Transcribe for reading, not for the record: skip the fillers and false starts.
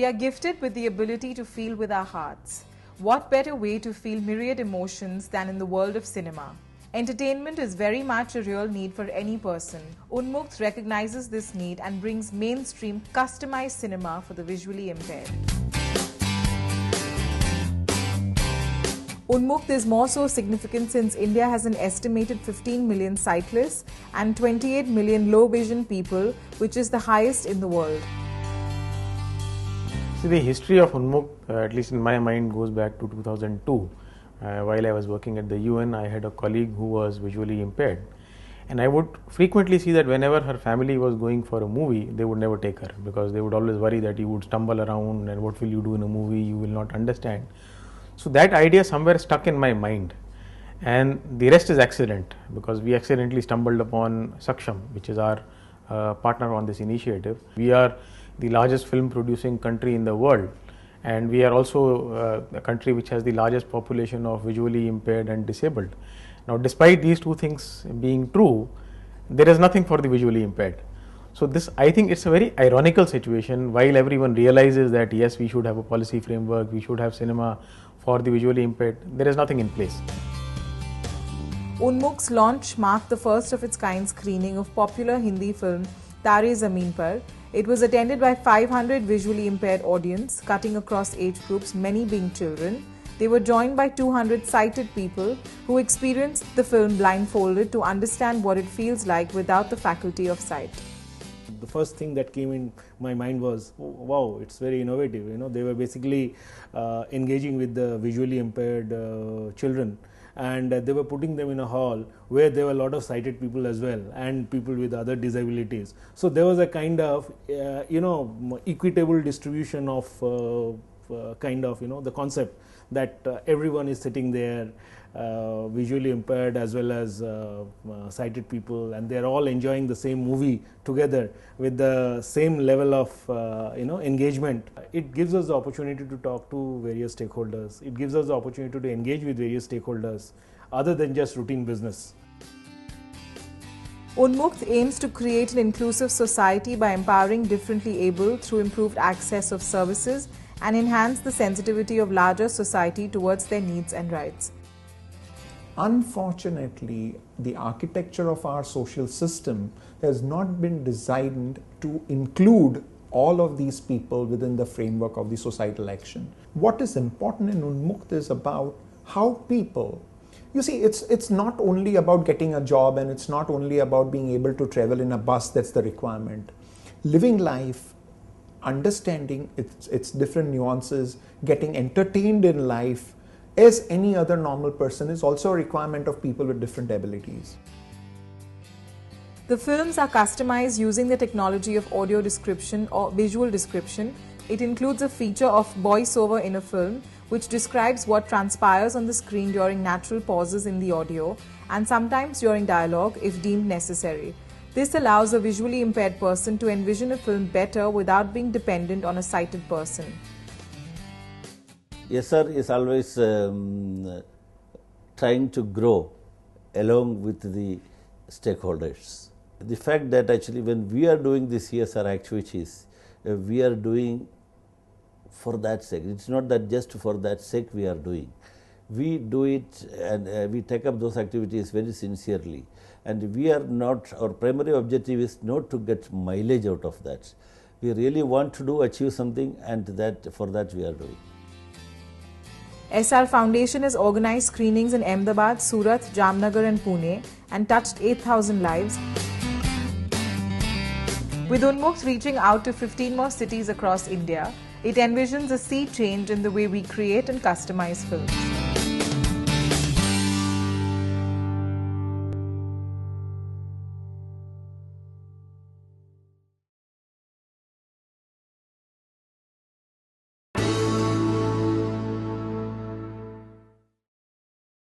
are gifted with the ability to feel with our hearts. What better way to feel myriad emotions than in the world of cinema? Entertainment is very much a real need for any person. Unmukt recognizes this need and brings mainstream, customized cinema for the visually impaired. Unmukt is more so significant since India has an estimated 15 million sightless and 28 million low vision people, which is the highest in the world. See, the history of Unmukt, at least in my mind, goes back to 2002. While I was working at the UN, I had a colleague who was visually impaired. And I would frequently see that whenever her family was going for a movie, they would never take her because they would always worry that you would stumble around and what will you do in a movie, you will not understand. So that idea somewhere stuck in my mind, and the rest is accident because we accidentally stumbled upon Saksham, which is our partner on this initiative. We are the largest film producing country in the world, and we are also a country which has the largest population of visually impaired and disabled. Now, despite these two things being true, there is nothing for the visually impaired. So this, I think it's a very ironical situation. While everyone realizes that yes, we should have a policy framework, we should have cinema for the visually impaired, there is nothing in place. Unmukt's launch marked the first of its kind screening of popular Hindi film Tare Zameen Par. It was attended by 500 visually impaired audience, cutting across age groups, many being children. They were joined by 200 sighted people who experienced the film blindfolded to understand what it feels like without the faculty of sight. The first thing that came in my mind was, oh, wow, it's very innovative. You know, they were basically engaging with the visually impaired children, and they were putting them in a hall where there were a lot of sighted people as well and people with other disabilities. So there was a kind of equitable distribution of the concept that everyone is sitting there, visually impaired as well as sighted people, and they're all enjoying the same movie together with the same level of engagement. It gives us the opportunity to talk to various stakeholders. It gives us the opportunity to engage with various stakeholders other than just routine business. Unmukt aims to create an inclusive society by empowering differently able through improved access of services and enhance the sensitivity of larger society towards their needs and rights. Unfortunately, the architecture of our social system has not been designed to include all of these people within the framework of the societal action. What is important in Unmukt is about how people, you see, it's not only about getting a job and it's not only about being able to travel in a bus, that's the requirement. Living life, understanding its different nuances, getting entertained in life as any other normal person is also a requirement of people with different abilities. The films are customized using the technology of audio description or visual description. It includes a feature of voiceover in a film, which describes what transpires on the screen during natural pauses in the audio and sometimes during dialogue if deemed necessary. This allows a visually impaired person to envision a film better without being dependent on a sighted person. Essar is always trying to grow along with the stakeholders. The fact that actually when we are doing this Essar activities, we are doing for that sake. It's not that just for that sake we are doing. We do it and we take up those activities very sincerely. And we are not, our primary objective is not to get mileage out of that. We really want to achieve something, and for that we are doing. Essar Foundation has organized screenings in Ahmedabad, Surat, Jamnagar and Pune and touched 8,000 lives. With Unmukt reaching out to 15 more cities across India, it envisions a sea change in the way we create and customize films.